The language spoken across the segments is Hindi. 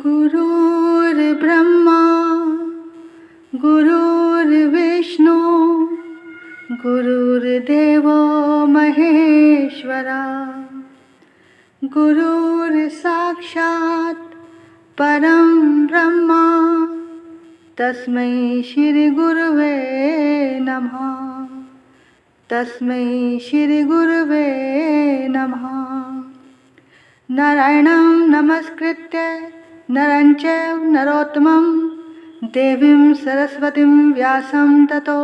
गुरुर्ब्रह्मा गुरुर्विष्णु गुरुर्देवो महेश्वरा गुरुर्साक्षात् परं ब्रह्मा तस्मै श्री गुरुवे नमः। तस्मै श्री गुरुवे नमः। नारायणं नमस्कृत्य नरं चैव नरोत्तमं देवीं सरस्वतीं व्यासं ततो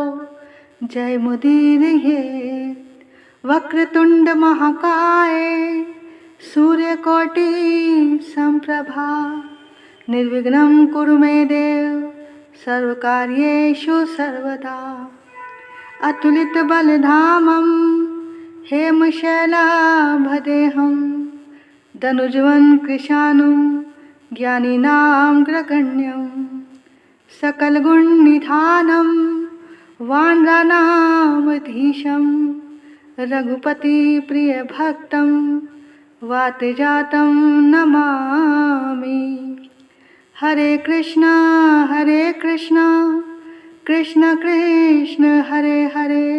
जयमुदीरयेत्। वक्रतुंड महाकाय सूर्यकोटि संप्रभा निर्विघ्नं कुरु मे देव सर्वकार्येषु सर्वदा। अतुलितबलधामं हेमशैलाभदेहं धनुजवन् कृशानुं ज्ञानिनामग्रगण्यं सकलगुणनिधानं वानराणामधीशं रघुपतिप्रियभक्तं वातजातं नमामि। हरे कृष्णा कृष्ण कृष्ण हरे हरे,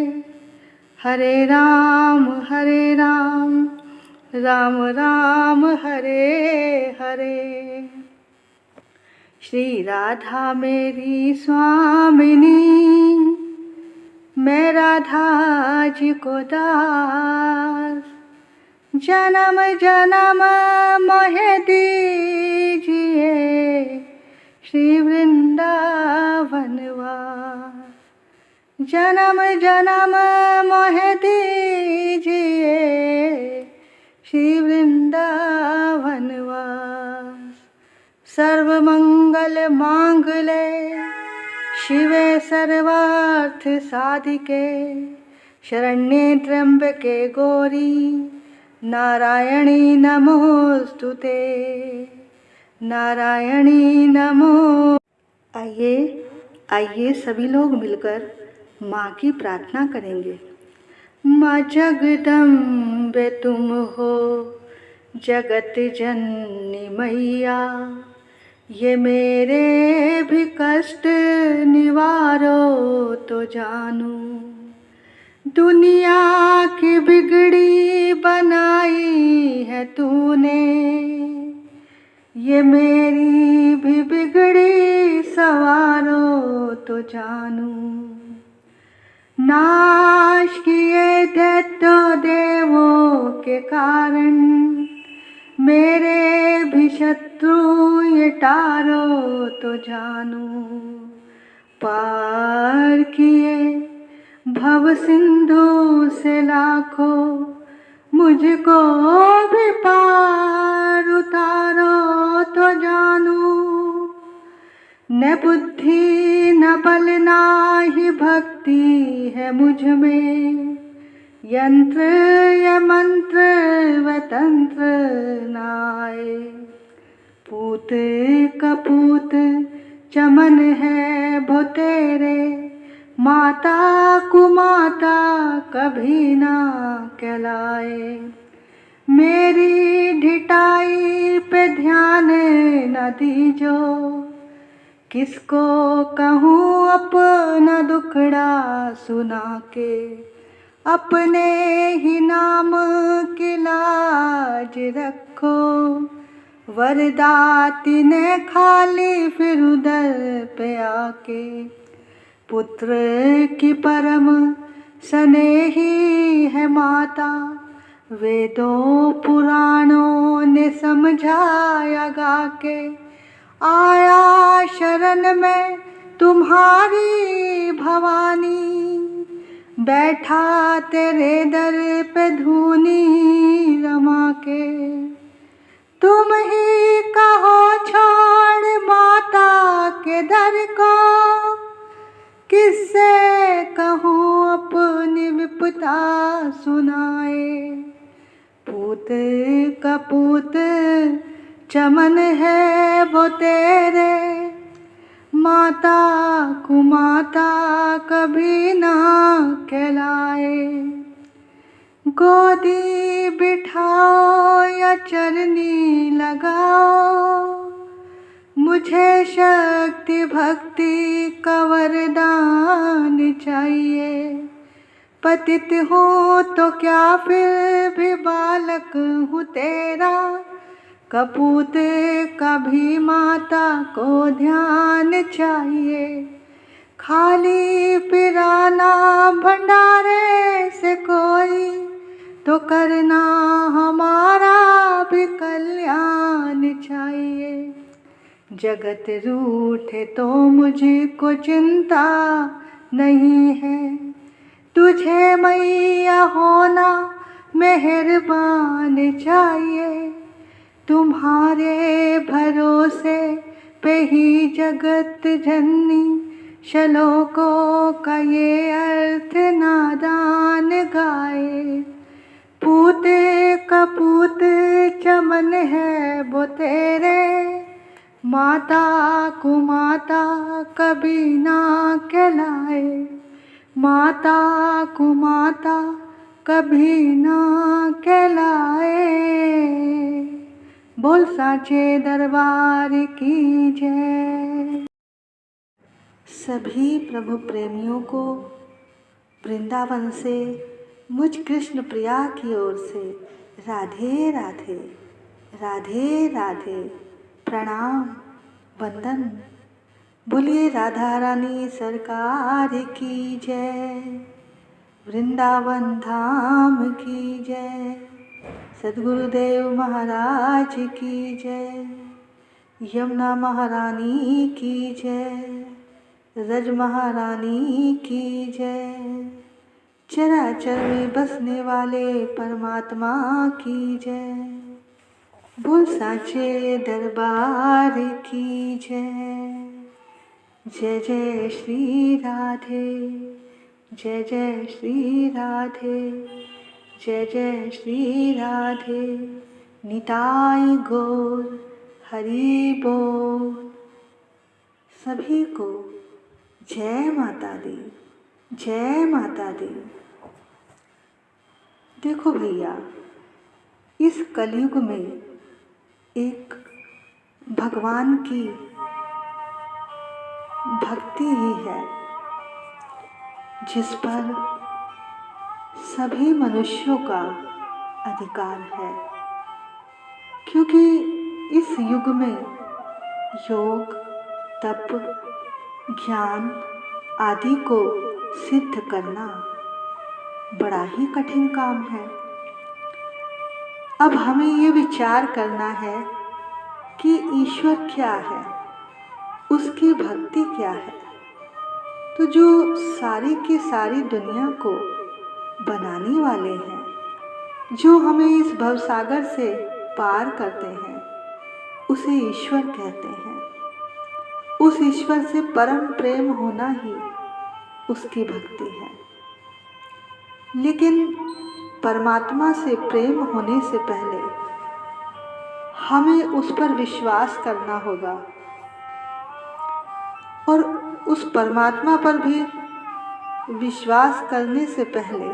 हरे राम राम राम हरे हरे। श्री राधा मेरी स्वामिनी, मैं राधा जी को दास। जन्म जन्म मोहे दीजिए श्री वृंदावन वास। जन्म जन्म मोहे दीजिए श्री वृंदावन वास। सर्वमंगल मांगले शिवे सर्वार्थ साधिके, शरण्ये त्र्यंबके गौरी नारायणी नमोस्तुते, नारायणी नमो। आइए सभी लोग मिलकर माँ की प्रार्थना करेंगे। माँ जगदम्बे तुम हो जगत जननी मैया, ये मेरे भी कष्ट निवारो तो जानू। दुनिया की बिगड़ी बनाई है तूने, ये मेरी भी बिगड़ी सवारो तो जानू। नाश किए दैत्य देवों के कारण, मेरे भी शत्रु ये टारो तो जानू। पार किए भव सिंधु से लाखों, मुझको भी पार उतारो तो जानू। न बुद्धि न बल ना ही भक्ति है मुझ में, यंत्र या मंत्र व तंत्र नाए। पूत कपूत चमन है भो तेरे, माता कुमाता कभी ना कहलाए। मेरी ढिठाई पे ध्यान न दीजो, किसको कहूँ अपना दुखड़ा सुना के। अपने ही नाम की लाज रखो, वरदाती ने खाली फिर उधर पे आके। पुत्र की परम स्नेही है माता, वेदों पुराणों ने समझाया गा के। आया शरण में तुम्हारी भवानी, बैठा तेरे दर पे धूनी रमा के। तुम ही कहो छोड़ माता के दर को, किससे कहूँ अपनी विपदा सुनाए। पूत कपूत चमन है वो तेरे, माता कुमाता कभी ना कहलाए। गोदी बिठाओ या चरनी लगाओ, तुझे शक्ति भक्ति का वरदान चाहिए। पतित हूँ तो क्या फिर भी बालक हूँ तेरा, कपूत कभी माता को ध्यान चाहिए। खाली पिराना भंडारे से कोई तो करना हमारा भी कल्याण चाहिए। जगत रूठे तो मुझको चिंता नहीं है, तुझे मैया होना मेहरबान चाहिए। तुम्हारे भरोसे पे ही जगत जननी, श्लोकों का ये अर्थ नादान गाए। पूत कपूत चमन है वो तेरे, माता कुमाता कभी ना कहलाए। माता कुमाता कभी ना कहलाए। बोल साचे दरबार की जय। सभी प्रभु प्रेमियों को वृंदावन से मुझ कृष्ण प्रिया की ओर से राधे राधे, राधे राधे, प्रणाम वंदन। बोलिए राधा रानी सरकार की जय, वृंदावन धाम की जय, सद्गुरुदेव महाराज की जय, यमुना महारानी की जय, रज महारानी की जय, चराचर में बसने वाले परमात्मा की जय। बोल साचे दरबार की जय। जय जय श्री राधे, जय जय श्री राधे, जय जय श्री राधे, निताई गौर हरि बोल। सभी को जय माता दी, जय माता दी। देखो भैया, इस कलयुग में एक भगवान की भक्ति ही है जिस पर सभी मनुष्यों का अधिकार है, क्योंकि इस युग में योग तप ज्ञान आदि को सिद्ध करना बड़ा ही कठिन काम है। अब हमें ये विचार करना है कि ईश्वर क्या है, उसकी भक्ति क्या है। तो जो सारी की सारी दुनिया को बनाने वाले हैं, जो हमें इस भवसागर से पार करते हैं, उसे ईश्वर कहते हैं। उस ईश्वर से परम प्रेम होना ही उसकी भक्ति है। लेकिन परमात्मा से प्रेम होने से पहले हमें उस पर विश्वास करना होगा, और उस परमात्मा पर भी विश्वास करने से पहले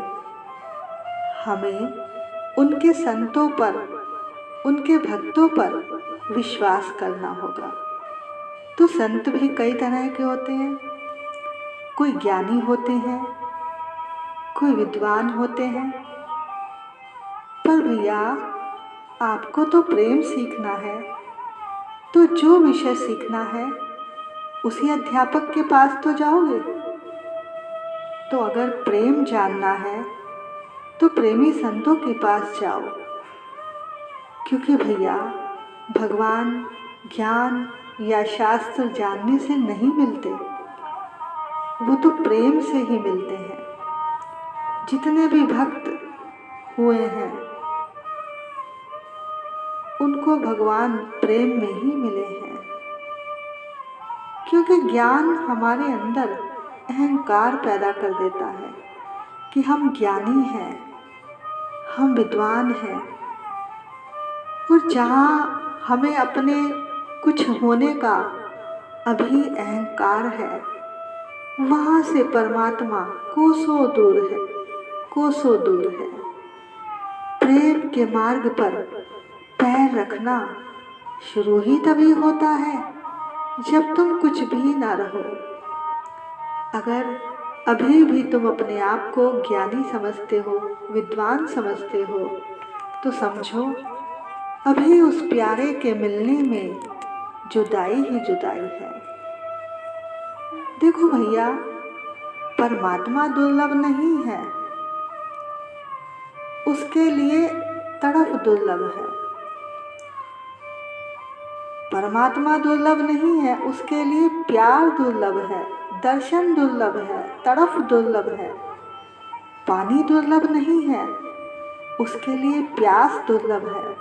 हमें उनके संतों पर, उनके भक्तों पर विश्वास करना होगा। तो संत भी कई तरह के होते हैं, कोई ज्ञानी होते हैं, कोई विद्वान होते हैं। पर भैया, आपको तो प्रेम सीखना है, तो जो विषय सीखना है उसी अध्यापक के पास तो जाओगे। तो अगर प्रेम जानना है तो प्रेमी संतों के पास जाओ, क्योंकि भैया भगवान ज्ञान या शास्त्र जानने से नहीं मिलते, वो तो प्रेम से ही मिलते हैं। जितने भी भक्त हुए हैं उनको भगवान प्रेम में ही मिले हैं, क्योंकि ज्ञान हमारे अंदर अहंकार पैदा कर देता है कि हम ज्ञानी हैं, हम विद्वान हैं। और जहाँ हमें अपने कुछ होने का अभी अहंकार है, वहाँ से परमात्मा कोसों दूर है, कोसों दूर है। प्रेम के मार्ग पर पैर रखना शुरू ही तभी होता है जब तुम कुछ भी ना रहो, अगर अभी भी तुम अपने आप को ज्ञानी समझते हो, विद्वान समझते हो, तो समझो अभी उस प्यारे के मिलने में जुदाई ही जुदाई है। देखो भैया, परमात्मा दुर्लभ नहीं है, उसके लिए तड़प दुर्लभ है। परमात्मा दुर्लभ नहीं है, उसके लिए प्यार दुर्लभ है, दर्शन दुर्लभ है, तड़प दुर्लभ है। पानी दुर्लभ नहीं है, उसके लिए प्यास दुर्लभ है।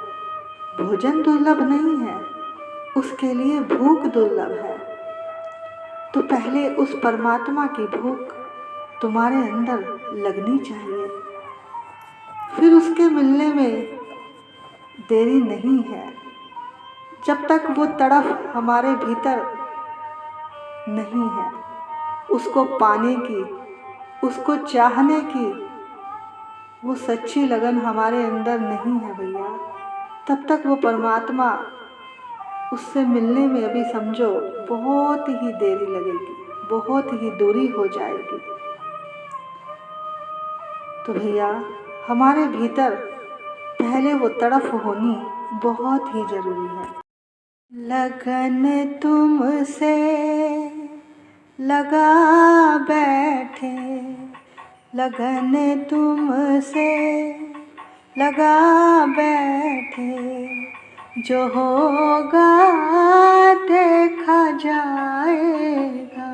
भोजन दुर्लभ नहीं है, उसके लिए भूख दुर्लभ है। तो पहले उस परमात्मा की भूख तुम्हारे अंदर लगनी चाहिए, फिर उसके मिलने में देरी नहीं है। जब तक वो तड़प हमारे भीतर नहीं है, उसको पाने की, उसको चाहने की वो सच्ची लगन हमारे अंदर नहीं है भैया, तब तक वो परमात्मा, उससे मिलने में अभी समझो बहुत ही देरी लगेगी, बहुत ही दूरी हो जाएगी। तो भैया, हमारे भीतर पहले वो तड़प होनी बहुत ही जरूरी है। लगन तुमसे लगा बैठे, लगन तुमसे लगा बैठे, जो होगा देखा जाएगा,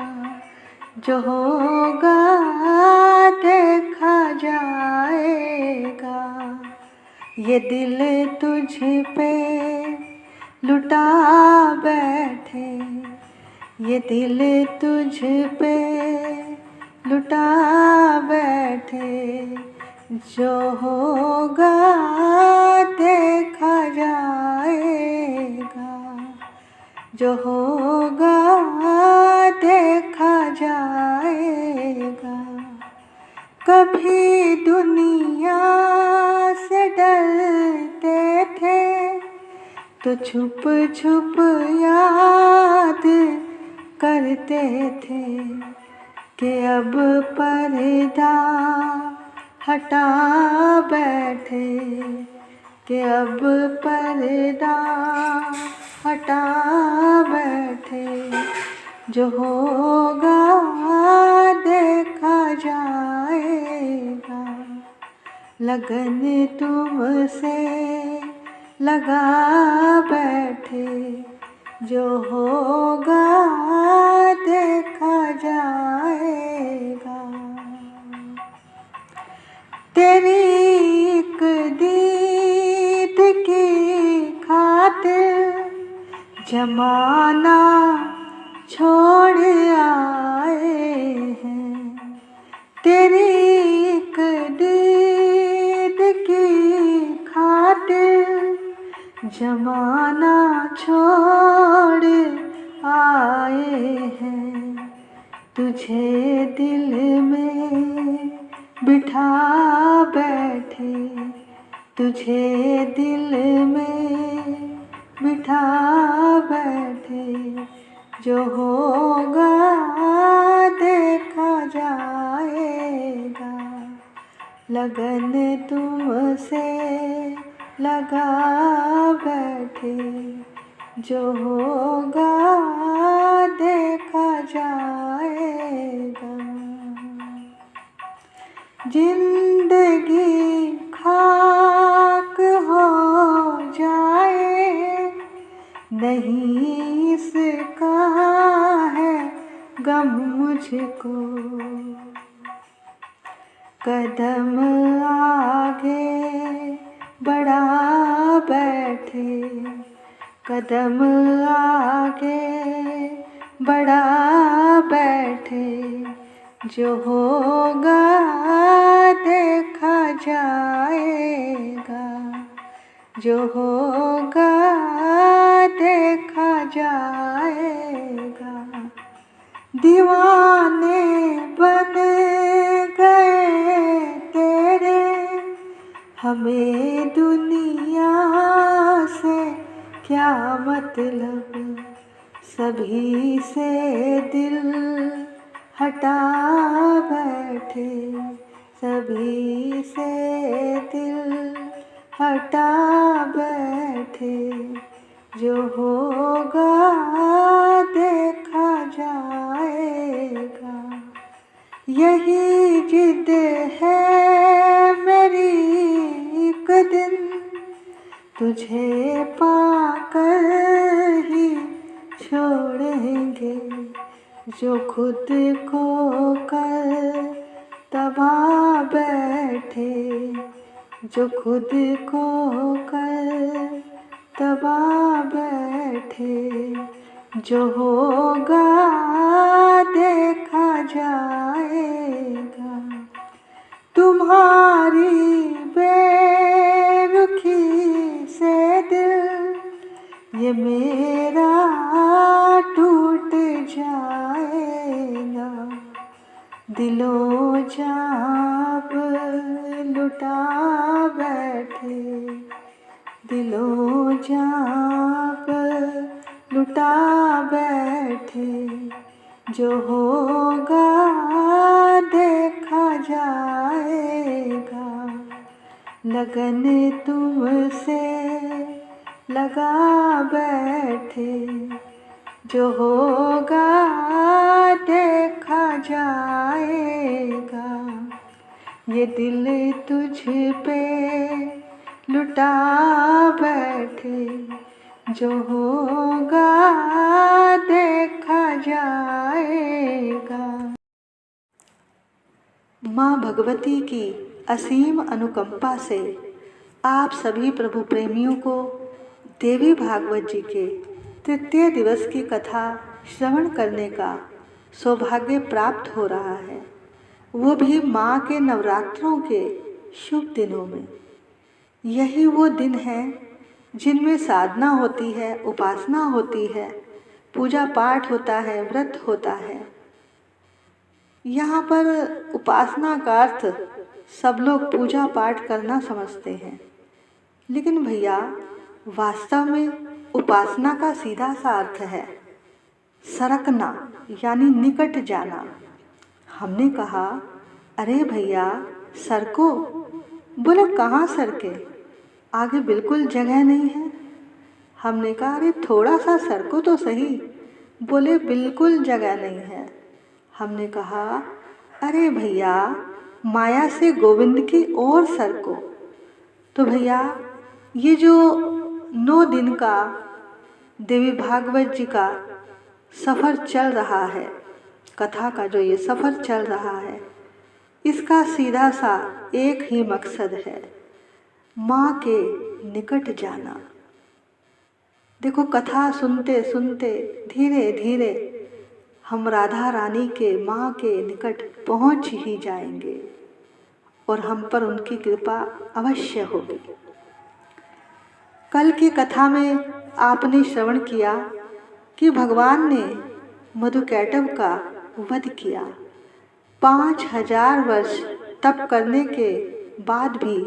जो होगा देखा जाएगा। ये दिल तुझ पे लुटा बैठे, ये दिल तुझ पे लुटा बैठे, जो होगा देखा जाएगा, जो होगा देखा जाएगा। कभी दुनिया से डरते थे, तो छुप छुप याद करते थे, कि अब पर्दा हटा बैठे, कि अब पर्दा हटा बैठे, जो होगा देखा जाएगा। लगन तुमसे लगा बैठे, जो होगा देखा जाएगा। तेरी एक दीद की खातिर जमाना छोड़ आए हैं, तेरी एक दीद की खातिर जमाना छोड़ आए हैं। तुझे दिल में बिठा बैठे, तुझे दिल में बिठा बैठे, जो होगा देखा जाएगा। लगन तुमसे लगा बैठे, जो होगा देखा जाएगा। जिंदगी खाक हो जाए, नहीं इसका है गम मुझको। कदम आगे बढ़ा बैठे, कदम आगे बढ़ा बैठे, जो होगा देखा जाएगा, जो होगा देखा जाएगा। दीवाने बन गए तेरे, हमें दुनिया से क्या मतलब। सभी से दिल हटा बैठे, सभी से दिल हटा बैठे। जो होगा देखा जाएगा, यही जिद है मेरी, एक दिन तुझे पाकर ही छोड़ेंगे। जो खुद को कर दबा बैठे, जो खुद को कर दबा बैठे। जो होगा देखा जाएगा, तुम्हारी बेरुखी से दिल ये मेरा टूट जाएगा। दिलो जाब लुटा बैठे, दिलो जाब लुटा बैठे। जो होगा देखा जाएगा, लगन तुमसे लगा बैठे। जो होगा देखा जाएगा, ये दिल तुझ पे लुटा बैठे। जो होगा देखा जाएगा। माँ भगवती की असीम अनुकंपा से आप सभी प्रभु प्रेमियों को देवी भागवत जी के तृतीय दिवस की कथा श्रवण करने का सौभाग्य प्राप्त हो रहा है, वो भी माँ के नवरात्रों के शुभ दिनों में। यही वो दिन है जिनमें साधना होती है, उपासना होती है, पूजा पाठ होता है, व्रत होता है। यहाँ पर उपासना का अर्थ सब लोग पूजा पाठ करना समझते हैं, लेकिन भैया वास्तव में उपासना का सीधा सा अर्थ है सरकना, यानी निकट जाना। हमने कहा अरे भैया सरको, बोले कहाँ सरके, आगे बिल्कुल जगह नहीं है। हमने कहा अरे थोड़ा सा सरको तो सही, बोले बिल्कुल जगह नहीं है। हमने कहा अरे भैया माया से गोविंद की ओर सरको। तो भैया ये जो 9 दिन का देवी भागवत जी का सफ़र चल रहा है, कथा का जो ये सफ़र चल रहा है, इसका सीधा सा एक ही मकसद है, माँ के निकट जाना। देखो कथा सुनते सुनते धीरे धीरे हम राधा रानी के माँ के निकट पहुँच ही जाएंगे और हम पर उनकी कृपा अवश्य होगी। कल की कथा में आपने श्रवण किया कि भगवान ने मधुकैटभ का वध किया। 5000 वर्ष तप करने के बाद भी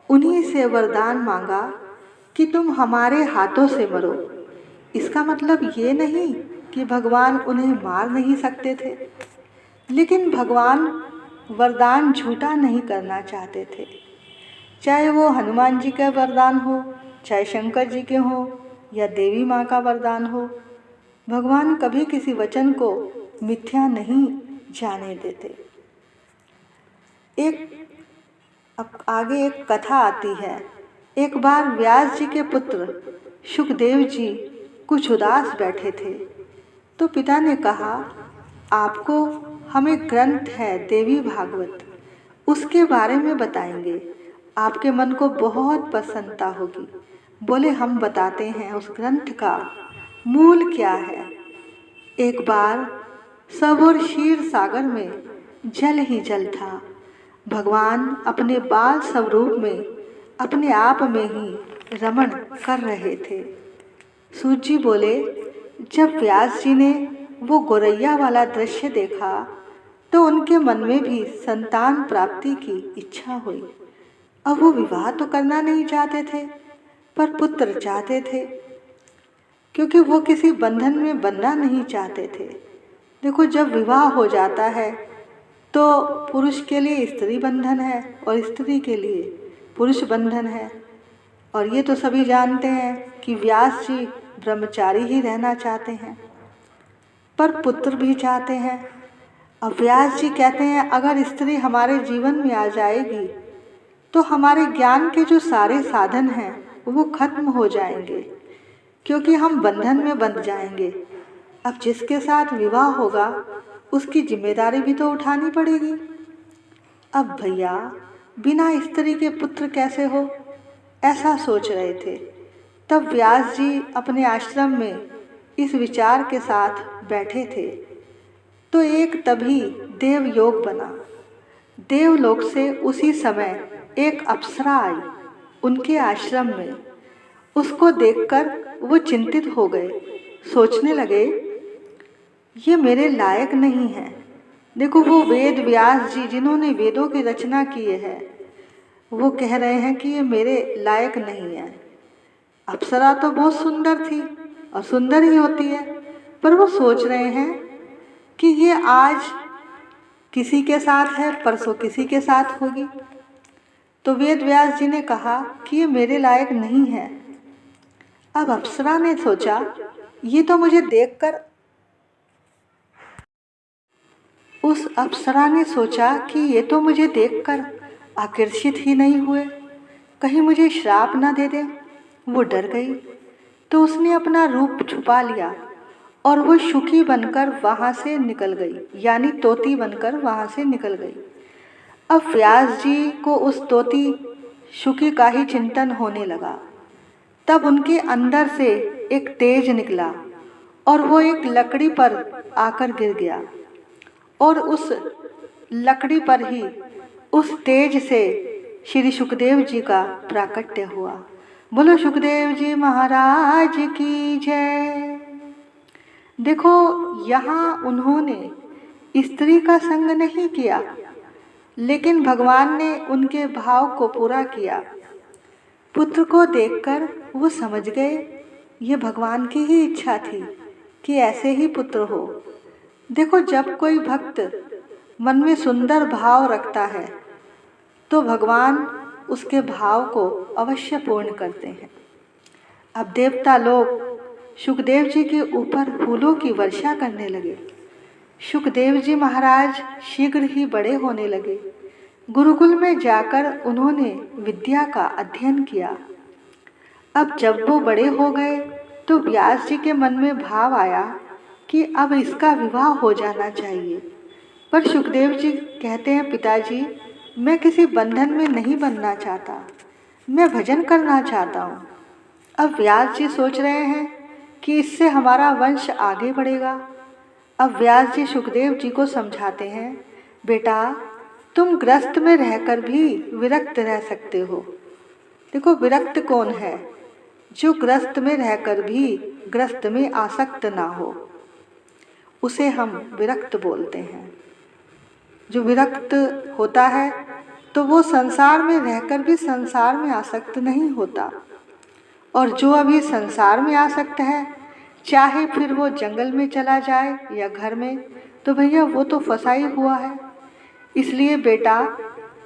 उन्हीं से वरदान मांगा कि तुम हमारे हाथों से मरो। इसका मतलब ये नहीं कि भगवान उन्हें मार नहीं सकते थे, लेकिन भगवान वरदान झूठा नहीं करना चाहते थे। चाहे वो हनुमान जी का वरदान हो, चाहे शंकर जी के हो, या देवी माँ का वरदान हो, भगवान कभी किसी वचन को मिथ्या नहीं जाने देते। अब आगे एक कथा आती है। एक बार व्यास जी के पुत्र शुकदेव जी कुछ उदास बैठे थे, तो पिता ने कहा आपको हमें ग्रंथ है देवी भागवत, उसके बारे में बताएंगे, आपके मन को बहुत प्रसन्नता होगी। बोले हम बताते हैं उस ग्रंथ का मूल क्या है। एक बार सब और क्षीर सागर में जल ही जल था। भगवान अपने बाल स्वरूप में अपने आप में ही रमण कर रहे थे। सूत जी बोले जब व्यास जी ने वो गोरैया वाला दृश्य देखा तो उनके मन में भी संतान प्राप्ति की इच्छा हुई। अब वो विवाह तो करना नहीं चाहते थे, पर पुत्र चाहते थे। क्योंकि वो किसी बंधन में बंधना नहीं चाहते थे। देखो, जब विवाह हो जाता है तो पुरुष के लिए स्त्री बंधन है और स्त्री के लिए पुरुष बंधन है। और ये तो सभी जानते हैं कि व्यास जी ब्रह्मचारी ही रहना चाहते हैं, पर पुत्र भी चाहते हैं। अब व्यास जी कहते हैं, अगर स्त्री हमारे जीवन में आ जाएगी तो हमारे ज्ञान के जो सारे साधन हैं वो खत्म हो जाएंगे, क्योंकि हम बंधन में बंध जाएंगे। अब जिसके साथ विवाह होगा उसकी जिम्मेदारी भी तो उठानी पड़ेगी। अब भैया, बिना स्त्री के पुत्र कैसे हो, ऐसा सोच रहे थे। तब व्यास जी अपने आश्रम में इस विचार के साथ बैठे थे तो एक तभी देव योग बना। देवलोक से उसी समय एक अप्सरा आई उनके आश्रम में। उसको देखकर वो चिंतित हो गए, सोचने लगे ये मेरे लायक नहीं है। देखो, वो वेद व्यास जी जिन्होंने वेदों की रचना की है वो कह रहे हैं कि ये मेरे लायक नहीं है। अप्सरा तो बहुत सुंदर थी और सुंदर ही होती है, पर वो सोच रहे हैं कि ये आज किसी के साथ है, परसों किसी के साथ होगी। तो वेद व्यास जी ने कहा कि ये मेरे लायक नहीं है। अब अप्सरा ने सोचा ये तो मुझे देखकर उस अप्सरा ने सोचा कि ये तो मुझे देखकर आकर्षित ही नहीं हुए, कहीं मुझे श्राप ना दे दे। वो डर गई तो उसने अपना रूप छुपा लिया और वो शुकी बनकर वहाँ से निकल गई, यानी तोती बनकर वहाँ से निकल गई। अब व्यास जी को उस तोती शुकी का ही चिंतन होने लगा। तब उनके अंदर से एक तेज निकला और वो एक लकड़ी पर आकर गिर गया और उस लकड़ी पर ही उस तेज से श्री सुखदेव जी का प्राकट्य हुआ। बोलो सुखदेव जी महाराज की जय। देखो, यहाँ उन्होंने स्त्री का संग नहीं किया, लेकिन भगवान ने उनके भाव को पूरा किया। पुत्र को देखकर वो समझ गए ये भगवान की ही इच्छा थी कि ऐसे ही पुत्र हो। देखो, जब कोई भक्त मन में सुंदर भाव रखता है तो भगवान उसके भाव को अवश्य पूर्ण करते हैं। अब देवता लोग सुखदेव जी के ऊपर फूलों की वर्षा करने लगे। सुखदेव जी महाराज शीघ्र ही बड़े होने लगे। गुरुकुल में जाकर उन्होंने विद्या का अध्ययन किया। अब जब वो बड़े हो गए तो व्यास जी के मन में भाव आया कि अब इसका विवाह हो जाना चाहिए। पर सुखदेव जी कहते हैं, पिताजी मैं किसी बंधन में नहीं बनना चाहता, मैं भजन करना चाहता हूँ। अब व्यास जी सोच रहे हैं कि इससे हमारा वंश आगे बढ़ेगा। अब व्यास जी सुखदेव जी को समझाते हैं, बेटा तुम ग्रस्त में रहकर भी विरक्त रह सकते हो। देखो, विरक्त कौन है? जो ग्रस्त में रहकर भी ग्रस्त में आसक्त ना हो, उसे हम विरक्त बोलते हैं। जो विरक्त होता है तो वो संसार में रहकर भी संसार में आसक्त नहीं होता, और जो अभी संसार में आसक्त है, चाहे फिर वो जंगल में चला जाए या घर में, तो भैया वो तो फंसा ही हुआ है। इसलिए बेटा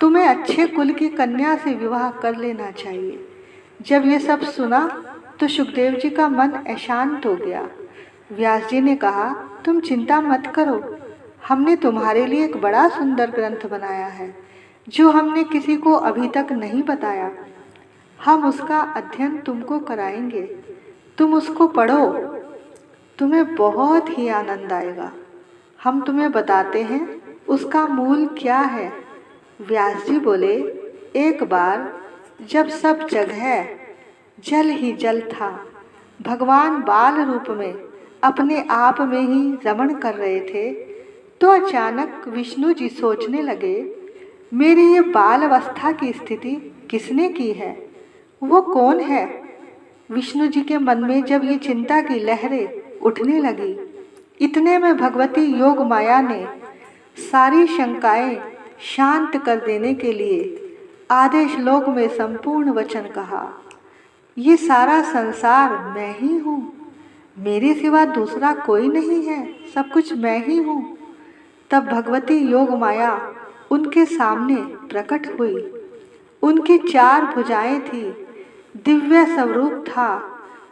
तुम्हें अच्छे कुल की कन्या से विवाह कर लेना चाहिए। जब ये सब सुना तो सुखदेव जी का मन अशांत हो गया। व्यास जी ने कहा, तुम चिंता मत करो, हमने तुम्हारे लिए एक बड़ा सुंदर ग्रंथ बनाया है जो हमने किसी को अभी तक नहीं बताया। हम उसका अध्ययन तुमको कराएंगे, तुम उसको पढ़ो, तुम्हें बहुत ही आनंद आएगा। हम तुम्हें बताते हैं उसका मूल क्या है। व्यास जी बोले, एक बार जब सब जगह जल ही जल था, भगवान बाल रूप में अपने आप में ही रमण कर रहे थे, तो अचानक विष्णु जी सोचने लगे, मेरी ये बाल अवस्था की स्थिति किसने की है, वो कौन है। विष्णु जी के मन में जब ये चिंता की लहरें उठने लगी, इतने में भगवती योग माया ने सारी शंकाएं शांत कर देने के लिए आधे श्लोक में संपूर्ण वचन कहा, ये सारा संसार मैं ही हूँ, मेरे सिवा दूसरा कोई नहीं है, सब कुछ मैं ही हूँ। तब भगवती योग माया उनके सामने प्रकट हुई। उनकी 4 भुजाएं थी, दिव्य स्वरूप था।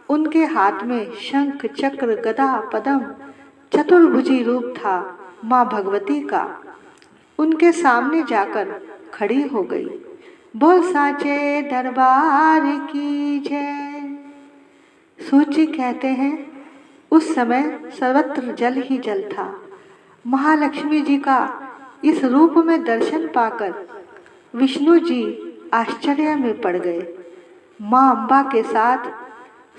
उनके हाथ में शंख चक्र गदा पद्म चतुर्भुजी रूप था। माँ भगवती का उनके सामने जाकर खड़ी हो गई। बोल साचे दरबार की जय। सूची कहते हैं उस समय सर्वत्र जल ही जल था। महालक्ष्मी जी का इस रूप में दर्शन पाकर विष्णु जी आश्चर्य में पड़ गए। माँ अम्बा के साथ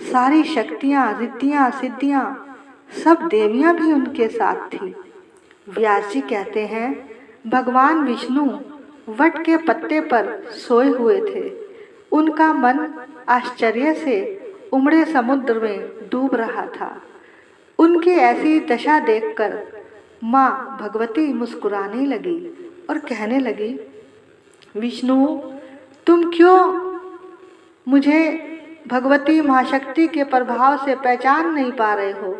सारी शक्तियाँ, रिद्धियाँ, सिद्धियाँ, सब देवियाँ भी उनके साथ थी। व्यास जी कहते हैं भगवान विष्णु वट के पत्ते पर सोए हुए थे। उनका मन आश्चर्य से उमड़े समुद्र में डूब रहा था। उनकी ऐसी दशा देखकर माँ भगवती मुस्कुराने लगी और कहने लगी, विष्णु तुम क्यों मुझे भगवती महाशक्ति के प्रभाव से पहचान नहीं पा रहे हो?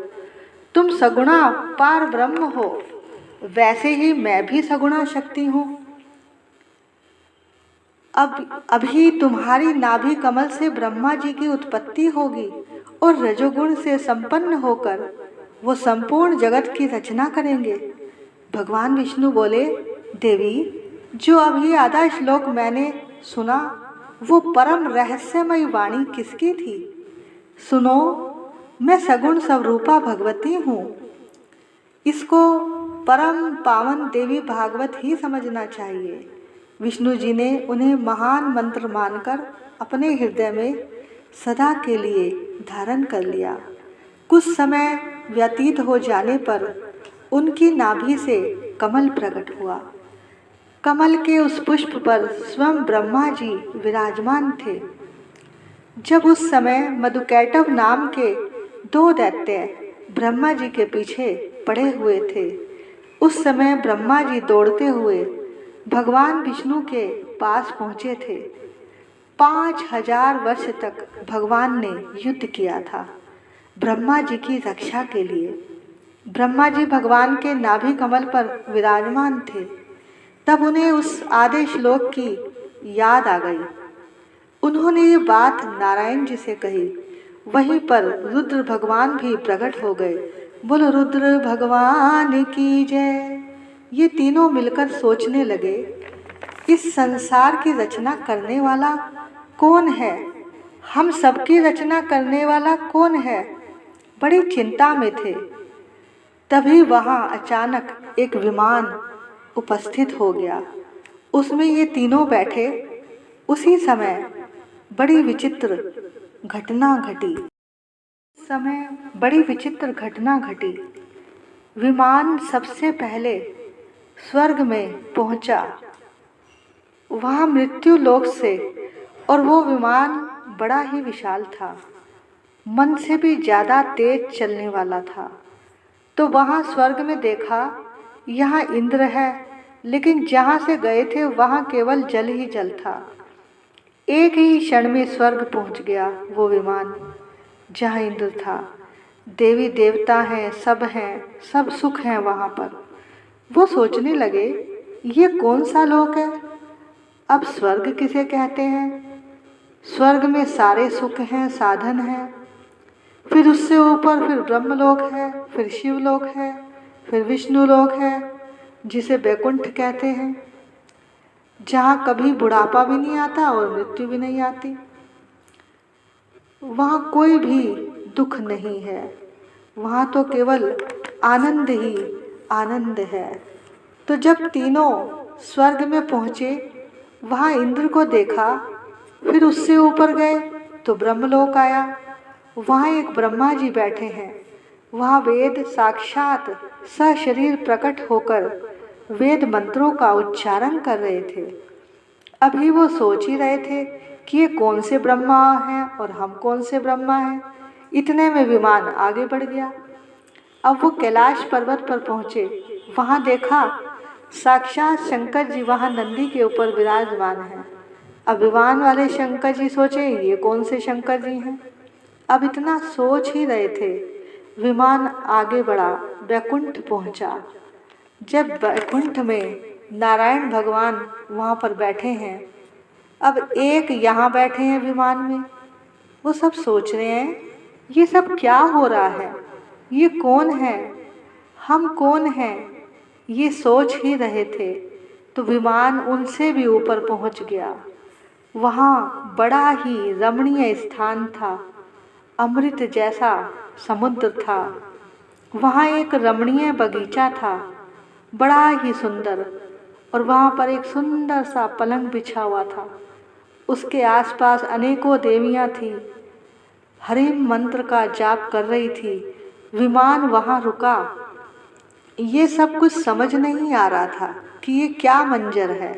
तुम सगुणा पार ब्रह्म हो, वैसे ही मैं भी सगुणा शक्ति हूँ। अभी तुम्हारी नाभि कमल से ब्रह्मा जी की उत्पत्ति होगी और रजोगुण से संपन्न होकर वो संपूर्ण जगत की रचना करेंगे। भगवान विष्णु बोले, देवी जो अभी आधा श्लोक मैंने सुना वो परम रहस्यमयी वाणी किसकी थी? सुनो, मैं सगुण स्वरूपा भगवती हूँ। इसको परम पावन देवी भागवत ही समझना चाहिए। विष्णु जी ने उन्हें महान मंत्र मानकर अपने हृदय में सदा के लिए धारण कर लिया। कुछ समय व्यतीत हो जाने पर उनकी नाभि से कमल प्रकट हुआ। कमल के उस पुष्प पर स्वयं ब्रह्मा जी विराजमान थे। जब उस समय मधुकैटभ नाम के 2 दैत्य ब्रह्मा जी के पीछे पड़े हुए थे, उस समय ब्रह्मा जी दौड़ते हुए भगवान विष्णु के पास पहुँचे थे। 5000 वर्ष तक भगवान ने युद्ध किया था ब्रह्मा जी की रक्षा के लिए। ब्रह्मा जी भगवान के नाभि कमल पर विराजमान थे। तब उन्हें उस आधे श्लोक की याद आ गई। उन्होंने ये बात नारायण जी से कही। वहीं पर रुद्र भगवान भी प्रकट हो गए। बोलो रुद्र भगवान की जय। ये तीनों मिलकर सोचने लगे, इस संसार की रचना करने वाला कौन है? हम सबकी रचना करने वाला कौन है? बड़ी चिंता में थे। तभी वहाँ अचानक एक विमान उपस्थित हो गया। उसमें ये तीनों बैठे। उसी समय बड़ी विचित्र घटना घटी। विमान सबसे पहले स्वर्ग में पहुंचा, वहाँ मृत्यु लोक से, और वो विमान बड़ा ही विशाल था, मन से भी ज़्यादा तेज चलने वाला था। तो वहाँ स्वर्ग में देखा, यहाँ इंद्र है, लेकिन जहाँ से गए थे वहाँ केवल जल ही जल था। एक ही क्षण में स्वर्ग पहुँच गया वो विमान, जहाँ इंद्र था। देवी देवता हैं, सब सुख हैं वहाँ पर। वो सोचने लगे, ये कौन सा लोक है? अब स्वर्ग किसे कहते हैं? स्वर्ग में सारे सुख हैं, साधन हैं। फिर उससे ऊपर फिर ब्रह्मलोक है, फिर शिवलोक है, फिर विष्णु लोक है, जिसे बैकुंठ कहते हैं, जहाँ कभी बुढ़ापा भी नहीं आता और मृत्यु भी नहीं आती। वहाँ कोई भी दुख नहीं है, वहाँ तो केवल आनंद ही आनंद है। तो जब तीनों स्वर्ग में पहुँचे, वहाँ इंद्र को देखा, फिर उससे ऊपर गए तो ब्रह्मलोक आया। वहाँ एक ब्रह्मा जी बैठे हैं। वहाँ वेद साक्षात सशरीर प्रकट होकर वेद मंत्रों का उच्चारण कर रहे थे। अभी वो सोच ही रहे थे कि ये कौन से ब्रह्मा हैं और हम कौन से ब्रह्मा हैं। इतने में विमान आगे बढ़ गया। अब वो कैलाश पर्वत पर पहुँचे। वहाँ देखा साक्षात शंकर जी वहाँ नंदी के ऊपर विराजमान हैं। अब विमान वाले शंकर जी सोचे, ये कौन से शंकर जी हैं? अब इतना सोच ही रहे थे विमान आगे बढ़ा, वैकुंठ पहुंचा। जब वैकुंठ में नारायण भगवान वहाँ पर बैठे हैं, अब एक यहाँ बैठे हैं विमान में। वो सब सोच रहे हैं ये सब क्या हो रहा है, ये कौन है, हम कौन हैं, ये सोच ही रहे थे तो विमान उनसे भी ऊपर पहुंच गया। वहाँ बड़ा ही रमणीय स्थान था, अमृत जैसा समुद्र था। वहाँ एक रमणीय बगीचा था, बड़ा ही सुंदर, और वहाँ पर एक सुंदर सा पलंग बिछा हुआ था। उसके आसपास अनेकों देवियाँ थीं, हरिम मंत्र का जाप कर रही थी। विमान वहाँ रुका। ये सब कुछ समझ नहीं आ रहा था कि ये क्या मंजर है।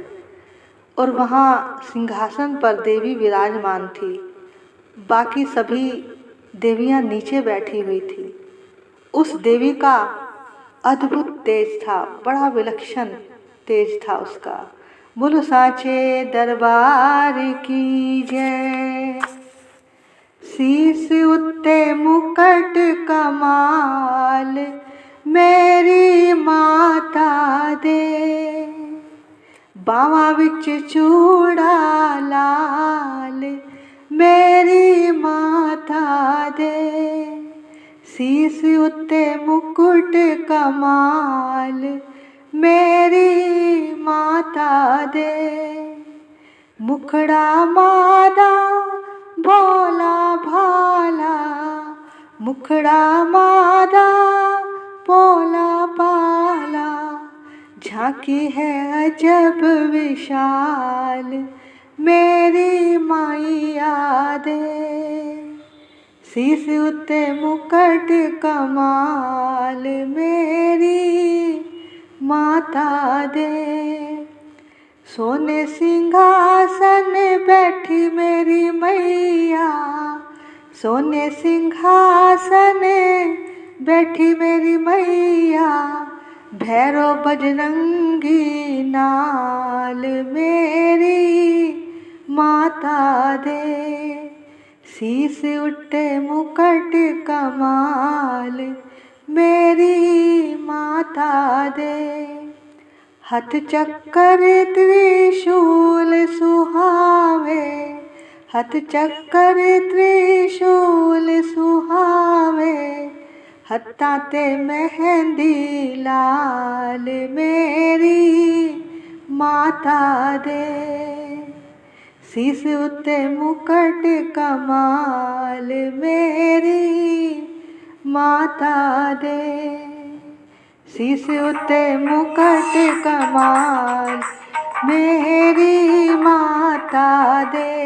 और वहाँ सिंहासन पर देवी विराजमान थी, बाकी सभी देवियाँ नीचे बैठी हुई थी। उस देवी का अद्भुत तेज था, बड़ा विलक्षण तेज था उसका। बोलो साचे दरबार की जय। शीश उत्ते मुकट कमाल, मेरी माता दे। बावा विच चूड़ा लाल, मेरी माता दे। शीश उत्ते मुकुट कमाल, मेरी माता दे। मुखड़ा मादा भोला भाला, मुखड़ा मादा भोला भाला। झांकी है अजब विशाल, मेरी माइया दे। शीश उत्ते मुकट कमाल, मेरी माता दे। सोने सिंहासन बैठी मेरी मैया, सोने सिंहासन बैठी मेरी मैया। भैरो बजरंगी नाल, मेरी माता दे। शीश उठे मुकट कमाल, मेरी माता दे। हथ चक्कर त्रिशूल सुहावे, हथ चक्कर त्रिशूल सुहावे। हत्था ते मेहंदी लाल, मेरी माता दे। शीश उत्ते मुकट कमाल, मेरी माता दे। शीश उत्ते मुकट कमाल, मेरी माता दे।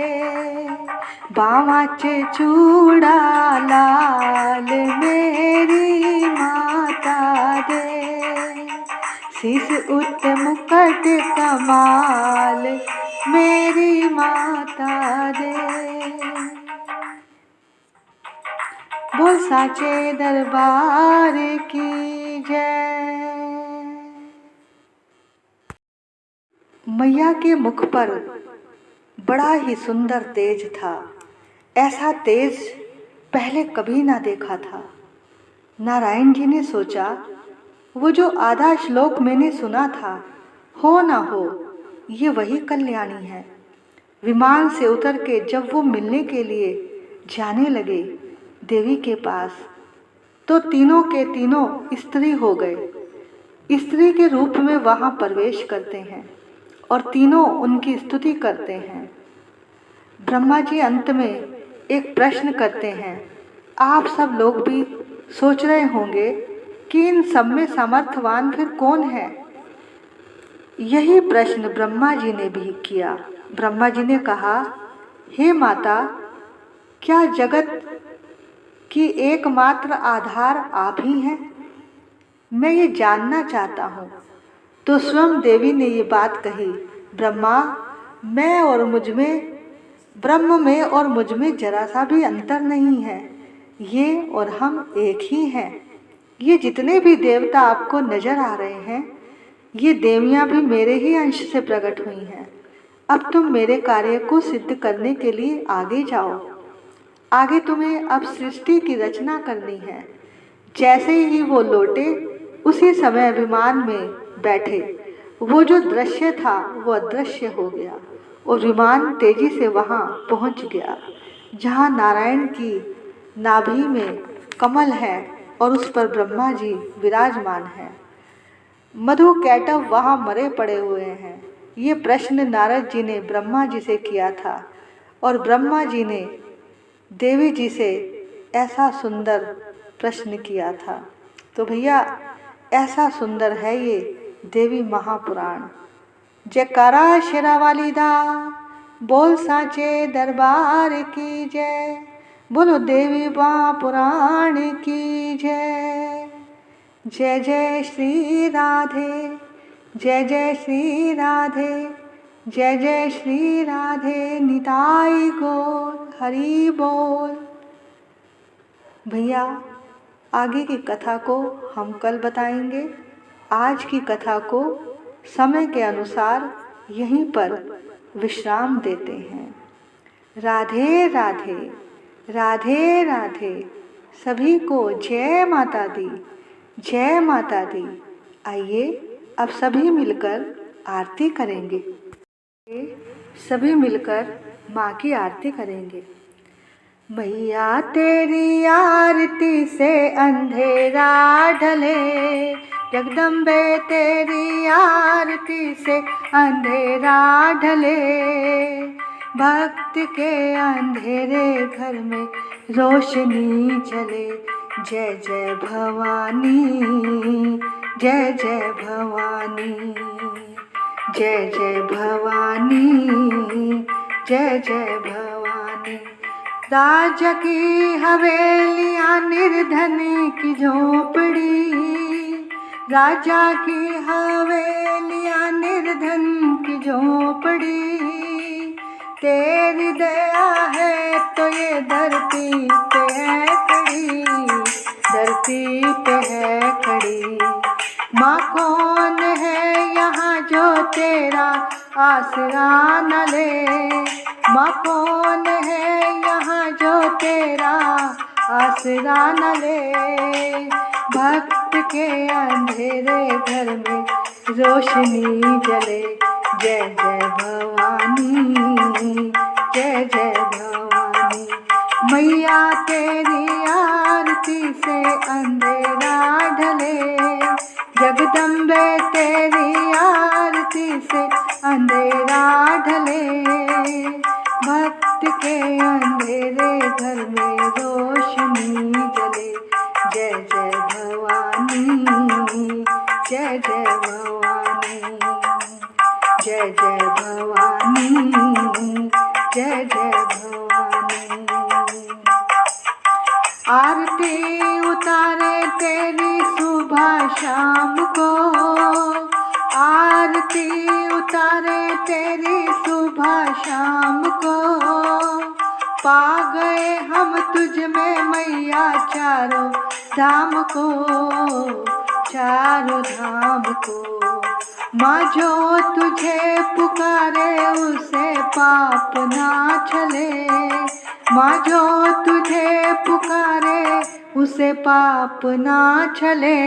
बावां च चूड़ा लाल, मेरी माता दे। शीश उत्ते मुकट कमाल, मेरी माता दे। बोल साचे दरबार की जय। मैया के मुख पर बड़ा ही सुंदर तेज था। ऐसा तेज पहले कभी ना देखा था। नारायण जी ने सोचा, वो जो आधा श्लोक मैंने सुना था, हो ना हो ये वही कल्याणी है। विमान से उतर के जब वो मिलने के लिए जाने लगे देवी के पास, तो तीनों के तीनों स्त्री हो गए। स्त्री के रूप में वहाँ प्रवेश करते हैं और तीनों उनकी स्तुति करते हैं। ब्रह्मा जी अंत में एक प्रश्न करते हैं। आप सब लोग भी सोच रहे होंगे कि इन सब में समर्थवान फिर कौन है। यही प्रश्न ब्रह्मा जी ने भी किया। ब्रह्मा जी ने कहा, हे माता, क्या जगत की एकमात्र आधार आप ही हैं? मैं ये जानना चाहता हूँ। तो स्वयं देवी ने ये बात कही, ब्रह्मा, मैं और मुझ में, ब्रह्म में और मुझ में जरा सा भी अंतर नहीं है। ये और हम एक ही हैं। ये जितने भी देवता आपको नजर आ रहे हैं, ये देवियाँ भी मेरे ही अंश से प्रकट हुई हैं। अब तुम मेरे कार्य को सिद्ध करने के लिए आगे जाओ। आगे तुम्हें अब सृष्टि की रचना करनी है। जैसे ही वो लौटे उसी समय विमान में बैठे। वो जो दृश्य था वो अदृश्य हो गया और विमान तेजी से वहाँ पहुँच गया जहाँ नारायण की नाभि में कमल है और उस पर ब्रह्मा जी विराजमान हैं। मधु कैटव वहाँ मरे पड़े हुए हैं। ये प्रश्न नारद जी ने ब्रह्मा जी से किया था और ब्रह्मा जी ने देवी जी से ऐसा सुंदर प्रश्न किया था। तो भैया ऐसा सुंदर है ये देवी महापुराण। जयकारा शेरावाली दा, बोल साचे दरबार की जय, बोलो देवी महापुराण की जय। जय जय श्री राधे, जय जय श्री राधे, जय जय श्री राधे, निताई गौर हरि बोल। भैया आगे की कथा को हम कल बताएंगे। आज की कथा को समय के अनुसार यहीं पर विश्राम देते हैं। राधे राधे, राधे राधे, सभी को जय माता दी, जय माता दी। आइए अब सभी मिलकर आरती करेंगे। सभी मिलकर माँ की आरती करेंगे। मैया तेरी आरती से अंधेरा ढले, जगदम्बे तेरी आरती से अंधेरा ढले, भक्त के अंधेरे घर में रोशनी जले। जय जय भवानी, जय जय भवानी, जय जय भवानी, जय जय भवानी। राजा की हवेलियाँ निर्धन की झोपड़ी, राजा की हवेलियाँ निर्धन की झोपड़ी, तेरी दया है तो ये धरती पे है खड़ी, धरती पे है खड़ी। माँ कौन है यहाँ जो तेरा आसरा न ले, माँ कौन है यहाँ जो तेरा आसरा न ले। भक्त के अंधेरे घर में रोशनी जले। जय जय भवानी, जय जय भवानी। मैया तेरी आरती से अंधेरा ढले, जगदम्बे तेरी आरती से अंधेरा ढले, भक्त के अंधेरे घर में रोशनी जले। जय जय भवानी, जय जय भवानी, जय जय भवानी, जय जय भवानी। आरती उतारे तेरी सुबह शाम को, आरती उतारे तेरी सुबह शाम को, पा गए हम तुझ में मैया चारों धाम को, चारों धाम को। माँ जो तुझे पुकारे उसे पाप ना चले, माँ जो तुझे पुकारे उसे पाप ना चले।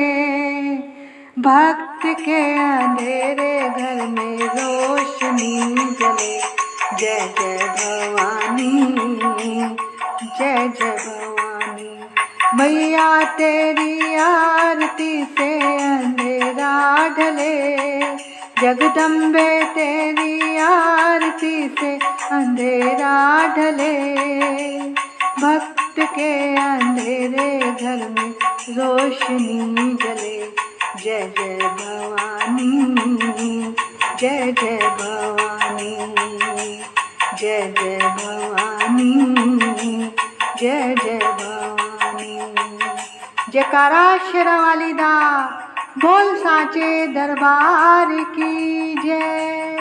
भक्त के अंधेरे घर में रोशनी जले। जय जय भवानी, जय जय भवानी। मैया तेरी आरती से अंधेरा ढले, जगदम्बे तेरी आरती से अंधेरा ढले, भक्त के अंधेरे घर में रोशनी जले। जय जय भवानी, जय जय भवानी, जय जय भवानी, जय जय भवानी। जयकारा शेरावाली दा, बोल साचे दरबार की जय।